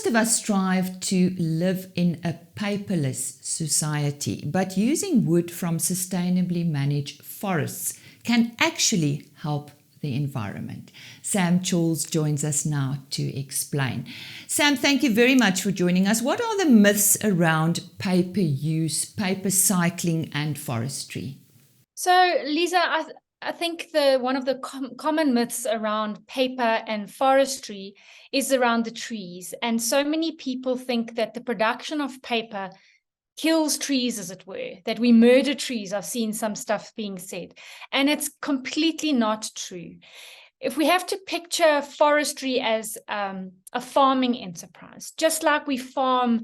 Most of us strive to live in a paperless society, but using wood from sustainably managed forests can actually help the environment. Sam Choles joins us now to explain. Sam, thank you very much for joining us. What are the myths around paper use, paper cycling and forestry? So, Lisa, I think one of the common myths around paper and forestry is around the trees. And so many people think that the production of paper kills trees, as it were, that we murder trees. I've seen some stuff being said, and it's completely not true. If we have to picture forestry as a farming enterprise, just like we farm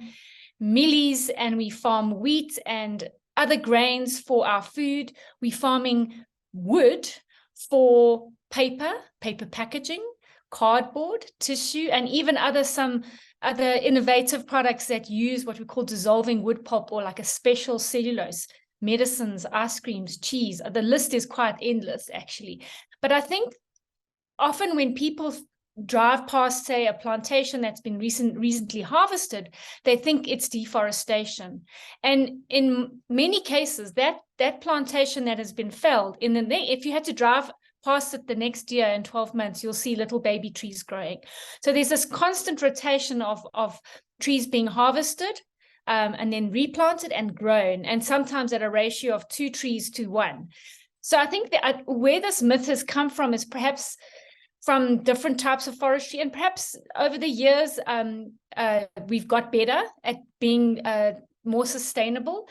mealies and we farm wheat and other grains for our food, we're farming wood for paper packaging, cardboard, tissue, and even some other innovative products that use what we call dissolving wood pulp, or like a special cellulose, medicines, ice creams, cheese. The list is quite endless, actually. But I think often when people drive past, say, a plantation that's been recently harvested, they think it's deforestation. And in many cases, that plantation that has been felled, if you had to drive past it the next year in 12 months, you'll see little baby trees growing. So there's this constant rotation of trees being harvested and then replanted and grown, and sometimes at a ratio of 2 trees to 1. So I think that where this myth has come from is perhaps from different types of forestry, and perhaps over the years we've got better at being more sustainable.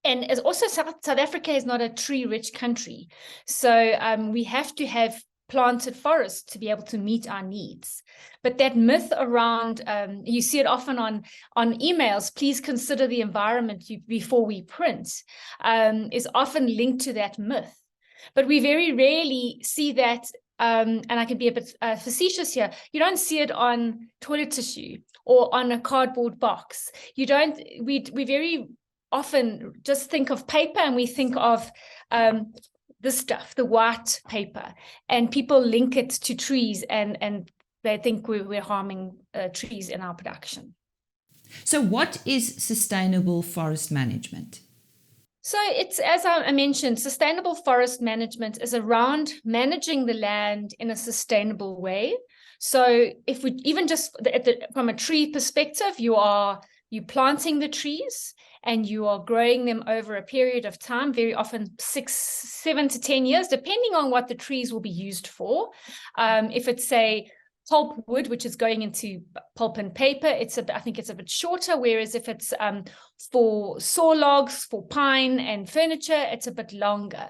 And as also South Africa is not a tree-rich country, so we have to have planted forests to be able to meet our needs. But that myth around, you see it often on emails, please consider the environment before we print, is often linked to that myth. But we very rarely see that, and I can be a bit facetious here, you don't see it on toilet tissue or on a cardboard box. We very often just think of paper, and we think of this stuff, the white paper, and people link it to trees, and they think we're harming trees in our production. So what is sustainable forest management? So it's, as I mentioned, sustainable forest management is around managing the land in a sustainable way. So if we even just from a tree perspective, you're planting the trees and you are growing them over a period of time, very often 6, 7 to 10 years, depending on what the trees will be used for. If it's, say, pulp wood, which is going into pulp and paper, I think it's a bit shorter, whereas if it's for saw logs, for pine and furniture, it's a bit longer.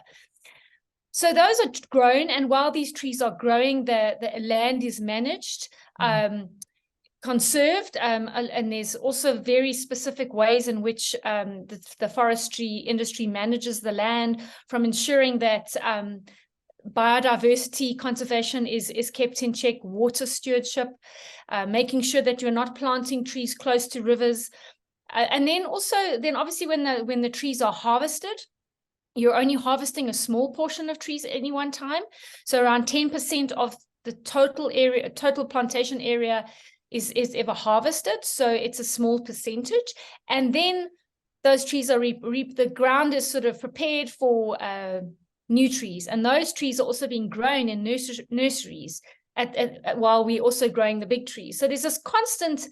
So those are grown, and while these trees are growing, the land is managed, conserved, and there's also very specific ways in which the forestry industry manages the land, from ensuring that biodiversity conservation is kept in check, water stewardship, making sure that you're not planting trees close to rivers, and then obviously when the trees are harvested, you're only harvesting a small portion of trees at any one time. So around 10% of the total plantation area is ever harvested. So it's a small percentage. And then those trees are the ground is sort of prepared for new trees. And those trees are also being grown in nurseries while we're also growing the big trees. So there's this constant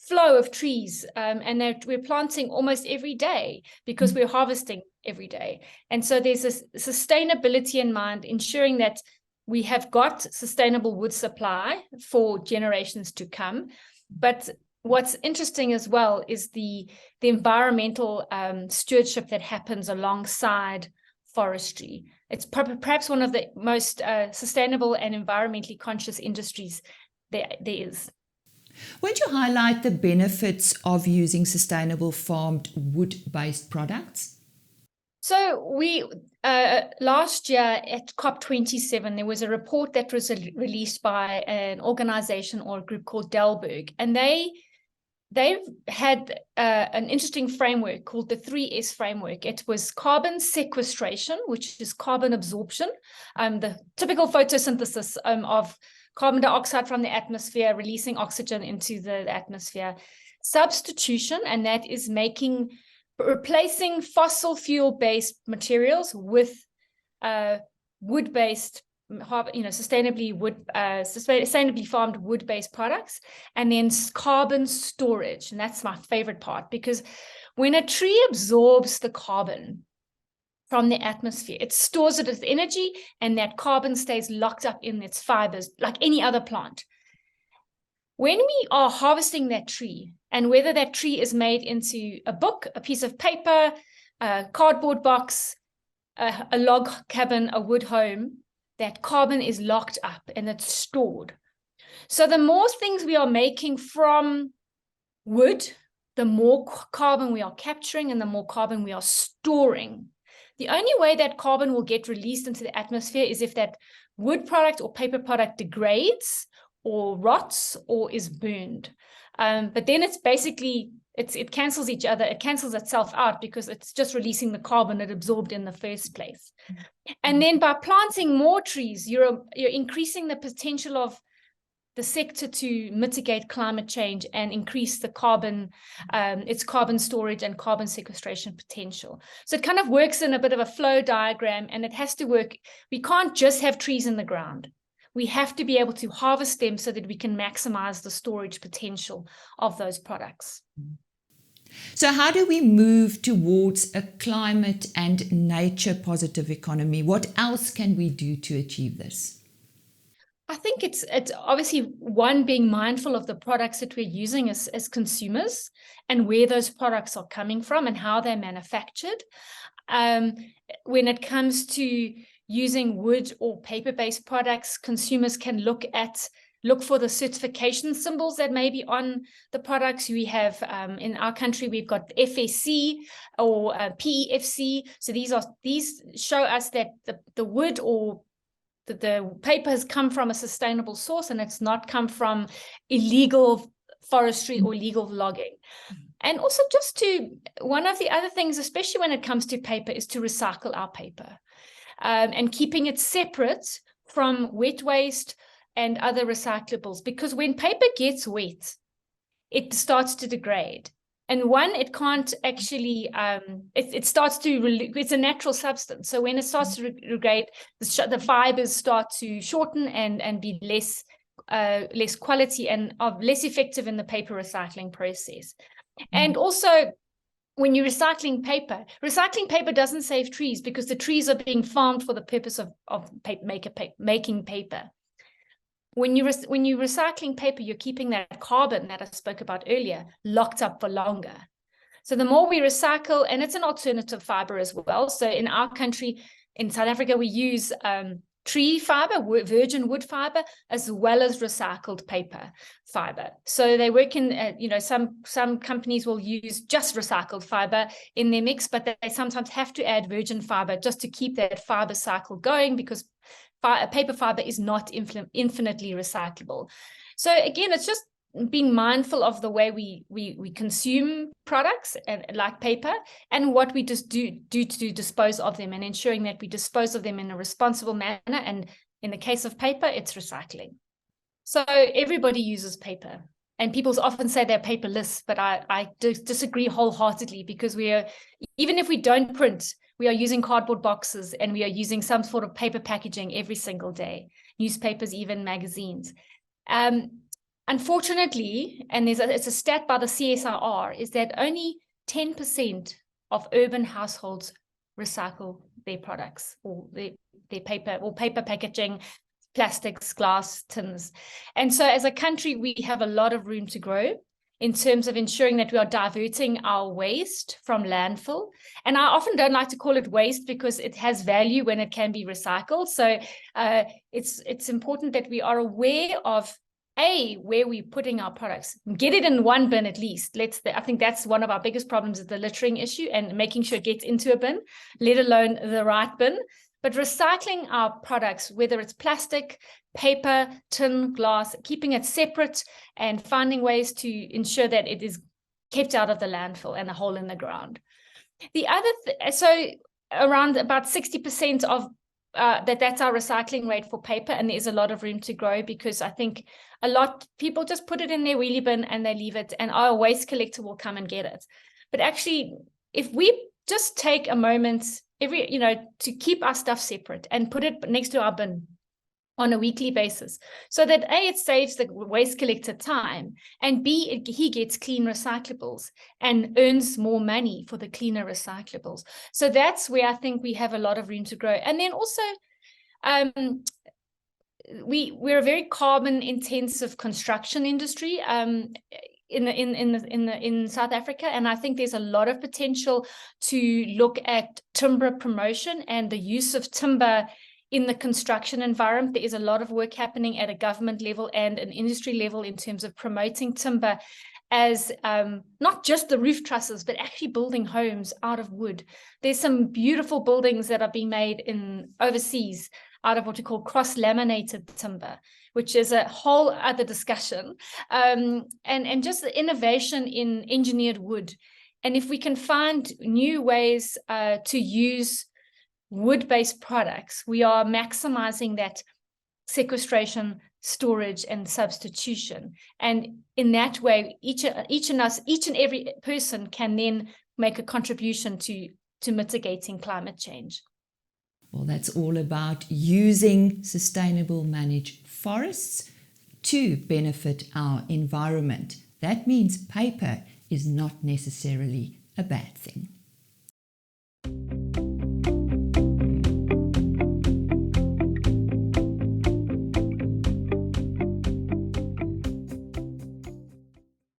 flow of trees, and that we're planting almost every day because we're harvesting every day. And so there's this sustainability in mind, ensuring that we have got sustainable wood supply for generations to come. But what's interesting as well is the environmental stewardship that happens alongside forestry. It's perhaps one of the most sustainable and environmentally conscious industries there is. Won't you highlight the benefits of using sustainable farmed wood-based products? So we last year at COP27, there was a report that was released by an organization or a group called Delberg, and they've had an interesting framework called the 3S framework. It was carbon sequestration, which is carbon absorption, the typical photosynthesis of carbon dioxide from the atmosphere, releasing oxygen into the atmosphere. Substitution, and that is replacing fossil fuel-based materials with wood-based, sustainably farmed wood-based products, and then carbon storage. And that's my favorite part, because when a tree absorbs the carbon from the atmosphere, it stores it as energy, and that carbon stays locked up in its fibers like any other plant. When we are harvesting that tree, and whether that tree is made into a book, a piece of paper, a cardboard box, a log cabin, a wood home, that carbon is locked up and it's stored. So the more things we are making from wood, the more carbon we are capturing and the more carbon we are storing. The only way that carbon will get released into the atmosphere is if that wood product or paper product degrades or rots or is burned. But then it's basically, it cancels each other, it cancels itself out, because it's just releasing the carbon it absorbed in the first place. And then by planting more trees, you're increasing the potential of the sector to mitigate climate change and increase the its carbon storage and carbon sequestration potential. So it kind of works in a bit of a flow diagram, and it has to work. We can't just have trees in the ground. We have to be able to harvest them so that we can maximize the storage potential of those products. So how do we move towards a climate and nature positive economy? What else can we do to achieve this? I think it's obviously, one, being mindful of the products that we're using as consumers, and where those products are coming from and how they're manufactured. When it comes to using wood or paper-based products, consumers can look for the certification symbols that may be on the products. We have, in our country, we've got FSC or PEFC. So these show us that the wood or the paper has come from a sustainable source, and it's not come from illegal forestry or illegal logging. And also, one of the other things, especially when it comes to paper, is to recycle our paper, and keeping it separate from wet waste and other recyclables, because when paper gets wet, it starts to degrade. And it can't actually, it starts to, it's a natural substance. So when it starts to degrade, the fibers start to shorten and be less quality and less effective in the paper recycling process. And also, when you're recycling paper doesn't save trees, because the trees are being farmed for the purpose of making paper. When you're recycling paper, you're keeping that carbon that I spoke about earlier locked up for longer. So the more we recycle, and it's an alternative fiber as well. So in our country, in South Africa, we use tree fiber, virgin wood fiber, as well as recycled paper fiber. So they work in, some companies will use just recycled fiber in their mix, but they sometimes have to add virgin fiber just to keep that fiber cycle going, because paper fiber is not infinitely recyclable. So again, it's just being mindful of the way we consume products, and like paper, and what we just do to dispose of them, and ensuring that we dispose of them in a responsible manner. And in the case of paper, it's recycling. So everybody uses paper, and people often say they're paperless, but I disagree wholeheartedly, because even if we don't print, we are using cardboard boxes, and we are using some sort of paper packaging every single day, newspapers, even magazines. Unfortunately, and it's a stat by the CSIR, is that only 10% of urban households recycle their products, or their paper, or paper packaging, plastics, glass, tins. And so as a country, we have a lot of room to grow in terms of ensuring that we are diverting our waste from landfill. And I often don't like to call it waste, because it has value when it can be recycled. So it's important that we are aware of where we're putting our products. Get it in one bin at least. I think that's one of our biggest problems, is the littering issue, and making sure it gets into a bin, let alone the right bin. But recycling our products, whether it's plastic, paper, tin, glass, keeping it separate, and finding ways to ensure that it is kept out of the landfill and the hole in the ground. The other, so around about 60% of that's our recycling rate for paper, and there's a lot of room to grow, because I think a lot people just put it in their wheelie bin and they leave it, and our waste collector will come and get it. But actually, if we just take a moment to keep our stuff separate and put it next to our bin on a weekly basis, so that A, it saves the waste collector time, and B, he gets clean recyclables and earns more money for the cleaner recyclables. So that's where I think we have a lot of room to grow. And then also, we're a very carbon intensive construction industry in South Africa, and I think there's a lot of potential to look at timber promotion and the use of timber in the construction environment. There is a lot of work happening at a government level and an industry level in terms of promoting timber as not just the roof trusses, but actually building homes out of wood. There's some beautiful buildings that are being made in overseas out of what we call cross-laminated timber, which is a whole other discussion. And just the innovation in engineered wood. And if we can find new ways to use wood-based products, we are maximizing that sequestration, storage, and substitution. And in that way, each and every person can then make a contribution to mitigating climate change. Well, that's all about using sustainable managed forests to benefit our environment. That means paper is not necessarily a bad thing.